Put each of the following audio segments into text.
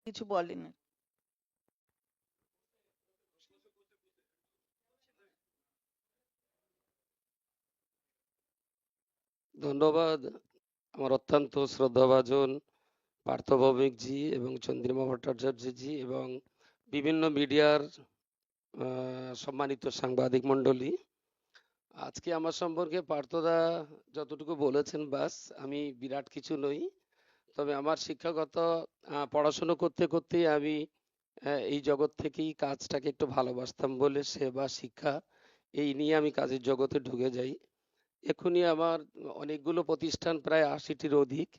কিছু বলেন। ধন্যবাদ আমার অত্যন্ত শ্রদ্ধাভাজন পার্থ ভৌমিক জি এবং চন্দ্রিমা ভট্টাচার্য জি এবং বিভিন্ন মিডিয়ার সম্মানিত সাংবাদিক মণ্ডলী। আজকে আমার সম্পর্কে পার্থদা যতটুকু বলেছেন বাস, আমি বিরাট কিছু নই। তবে আমার শিক্ষাগত পড়াশুনো করতে করতে আমি এই জগৎ থেকেই কাজটাকে একটু ভালোবাসতাম বলে সেবা শিক্ষা এই নিয়ে আমি কাজের জগতে ঢুকে যাই। এখনই আমার অনেকগুলো প্রতিষ্ঠান, প্রায় ৮০টির অধিক।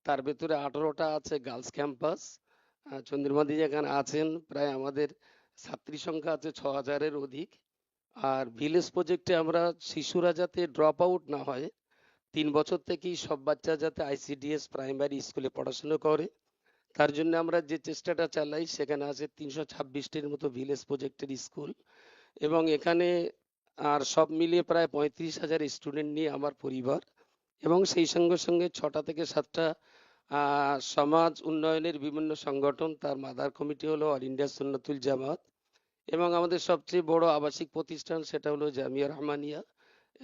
তার ভেতরে 18টা আছে গার্লস ক্যাম্পাস। চন্দ্রমাদি যেখানে আছেন, প্রায় আমাদের ছাত্রী সংখ্যা আছে ৬,০০০-এর অধিক। আর ভিলেজ প্রজেক্টে আমরা শিশুরা যাতে ড্রপ আউট না হয়, ৩ বছর থেকেই সব বাচ্চা যাতে আইসিডিএস প্রাইমারি স্কুলে পড়াশোনা করে, তার জন্য আমরা যে চেষ্টাটা চালাই, সেখানে আছে ৩২৬টির মতো ভিলেজ প্রজেক্টের স্কুল। এবং এখানে আর সব মিলিয়ে প্রায় ৩৫,০০০ স্টুডেন্ট নিয়ে আমার পরিবার, এবং সেই সঙ্গে সঙ্গে ৬টা থেকে ৭টা সমাজ উন্নয়নের বিভিন্ন সংগঠন। তার মাদার কমিটি হলো অল ইন্ডিয়া সুন্নাতুল জামাত, এবং আমাদের সবচেয়ে বড় আবাসিক প্রতিষ্ঠান সেটা হলো জামিয়া রহমানিয়া,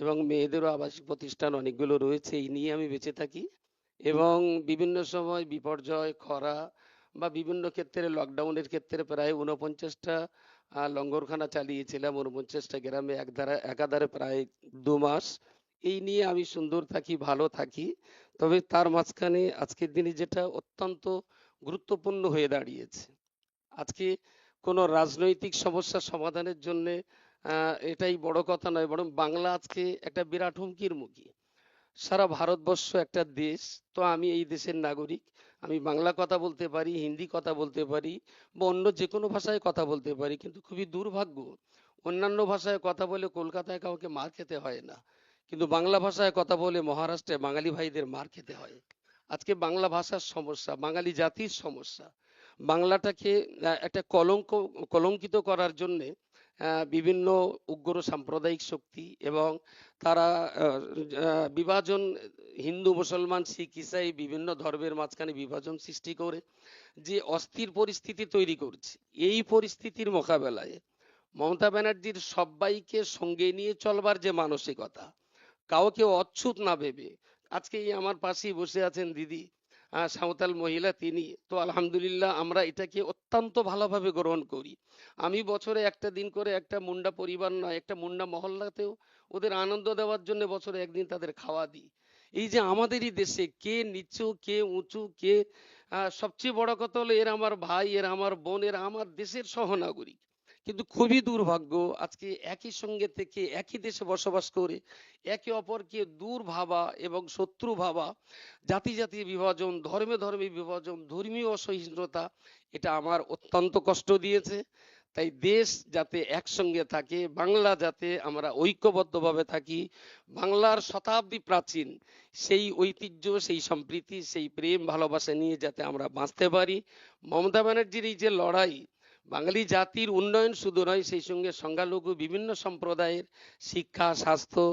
এবং মেয়েদেরও আবাসিক প্রতিষ্ঠান অনেকগুলো রয়েছে। এই নিয়ে আমি বেঁচে থাকি। এবং বিভিন্ন সময় বিপর্যয়, খরা বা বিভিন্ন ক্ষেত্রে লকডাউনের ক্ষেত্রে প্রায় 49টা লঙ্গরখানা চালিয়েছিলাম 49টা গ্রামে একাধারে প্রায় 2 মাস। এই নিয়ে আমি সুন্দর থাকি, ভালো থাকি। তবে তার মাঝখানে আজকের দিনে যেটা অত্যন্ত গুরুত্বপূর্ণ হয়ে দাঁড়িয়েছে, আজকে কোনো রাজনৈতিক সমস্যা সমাধানের জন্য এটাই বড় কথা নয়, বরং বাংলা আজকে একটা বিরাট হুমকির মুখে। সারা ভারতবর্ষ একটা দেশ, তো আমি এই দেশের নাগরিক। আমি বাংলা কথা বলতে পারি, হিন্দি কথা বলতে পারি, বা অন্য যে কোনো ভাষায় কথা বলতে পারি, কিন্তু খুবই দুর্ভাগ্য, অন্যান্য ভাষায় কথা বলে কলকাতায় কাউকে মার খেতে হয় না, কিন্তু বাংলা ভাষায় কথা বলে মহারাষ্ট্রে বাঙালি ভাইদের মার খেতে হয়। আজকে বাংলা ভাষার সমস্যা, বাঙালি জাতির সমস্যা। বাংলাটাকে একটা কলঙ্কিত করার জন্যে বিভিন্ন উগ্র সাম্প্রদায়িক শক্তি, এবং তারা বিভাজন, হিন্দু মুসলমান শিখ ইসাই বিভিন্ন ধর্মের মাঝখানে বিভাজন সৃষ্টি করে যে অস্থির পরিস্থিতি তৈরি করছে। এই পরিস্থিতির মোকাবেলায় মমতা ব্যানার্জির সবাইকে সঙ্গে নিয়ে চলবার যে মানসিকতা, কাউকে অচ্ছুত না ভেবে, আজকে এই আমার পাশেই বসে আছেন দিদি, সাঁওতাল মহিলা, তিনি তো আলহামদুলিল্লাহ আমরা এটাকে অত্যন্ত ভালোভাবে গ্রহণ করি। আমি বছরে একটা দিন করে, একটা মুন্ডা পরিবার নয়, একটা মুন্ডা মহল্লাতেও ওদের আনন্দ দেওয়ার জন্য বছরে একদিন তাদের খাওয়া দিই। এই যে আমাদেরই দেশে কে নিচু কে উঁচু, কে সবচেয়ে বড় কথা হলো এরা আমার ভাই, এরা আমার বোন, এরা আমার দেশের সহনাগরিক। কিন্তু খুবই দুর্ভাগ্য, আজকে একই সঙ্গে থেকে একই দেশে বসবাস করে একে অপরকে দূর ভাবা এবং শত্রু ভাবা, জাতি জাতি বিভাজন, ধর্মে ধর্মে বিভাজন, ধর্মীয় অসহিষ্ণুতা, এটা আমার অত্যন্ত কষ্ট দিয়েছে। তাই দেশ যাতে একসঙ্গে থাকে, বাংলা যাতে আমরা ঐক্যবদ্ধভাবে থাকি, বাংলার শতাব্দী প্রাচীন সেই ঐতিহ্য, সেই সম্প্রীতি, সেই প্রেম ভালোবাসা নিয়ে যাতে আমরা বাঁচতে পারি। মমতা ব্যানার্জির এই যে লড়াই, বাঙালি জাতির উন্নয়ন শুধু নয়, সেই সঙ্গে সংখ্যালঘু বিভিন্ন সম্প্রদায়ের শিক্ষা, স্বাস্থ্য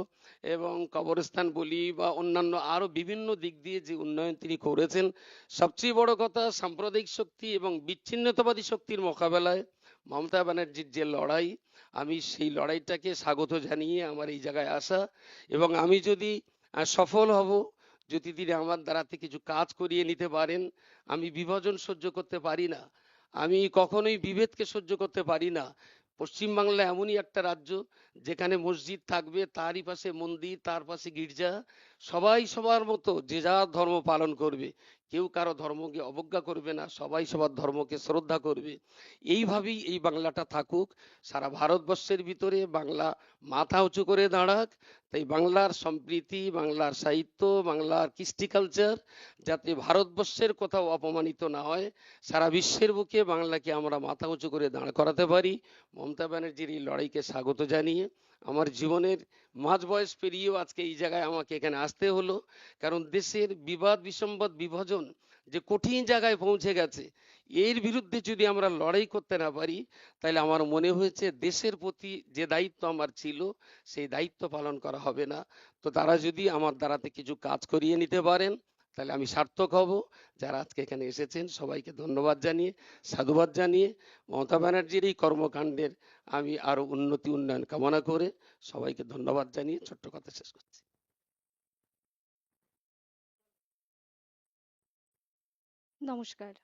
এবং কবরস্থান বলি বা অন্যান্য আরো বিভিন্ন দিক দিয়ে যে উন্নয়ন তিনি করেছেন, সবচেয়ে বড় কথা সাম্প্রদায়িক শক্তি এবং বিচ্ছিন্নতাবাদী শক্তির মোকাবেলায় মমতা ব্যানার্জির যে লড়াই, আমি সেই লড়াইটাকে স্বাগত জানিয়ে আমার এই জায়গায় আসা। এবং আমি যদি সফল হব, যদি তিনি আমার দ্বারাতে কিছু কাজ করিয়ে নিতে পারেন, আমি বিভাজন সহ্য করতে পারি না, আমি কখনোই বিভেদকে সহ্য করতে পারি না। পশ্চিমবাংলা এমনই একটা রাজ্য যেখানে মসজিদ থাকবে, তারই পাশে মন্দির, তার পাশে গির্জা, সবাই সবার মতো যে যার ধর্ম পালন করবে, কেউ কারো ধর্মকে অবজ্ঞা করবে না, সবাই সবার ধর্মকে শ্রদ্ধা করবে। এইভাবেই এই বাংলাটা থাকুক, সারা ভারতবর্ষের ভিতরে বাংলা মাথা উঁচু করে দাঁড়াক। তাই বাংলার সম্প্রীতি, বাংলার সাহিত্য, বাংলার কৃষ্টি কালচার যাতে ভারতবর্ষের কোথাও অপমানিত না হয়, সারা বিশ্বের বুকে বাংলাকে আমরা মাথা উঁচু করে দাঁড় করাতে পারি। মমতা ব্যানার্জির এই লড়াইকে স্বাগত জানিয়ে আমার জীবনের মাঝ বয়স পেরিয়েও আজকে এই জায়গায় আমাকে এখানে আসতে হলো, কারণ দেশের বিবাদ বিসম্বাদ বিভাজন যে কঠিন জায়গায় পৌঁছে গেছে, এর বিরুদ্ধে যদি আমরা লড়াই করতে না পারি, তাহলে আমার মনে হয়েছে দেশের প্রতি যে দায়িত্ব আমার ছিল, সেই দায়িত্ব পালন করা হবে না। তো তারা যদি আমার দ্বারাতে কিছু কাজ করিয়ে নিতে পারেন, তাহলে আমি সার্থক হব। যারা আজকে এখানে এসেছেন সবাইকে ধন্যবাদ জানিয়ে, সাধুবাদ জানিয়ে, মমতা ব্যানার্জির এই কর্মকাণ্ডের আমি আরো উন্নতি উন্নয়ন কামনা করে সবাইকে ধন্যবাদ জানিয়ে ছোট্ট কথা শেষ করছি। নমস্কার।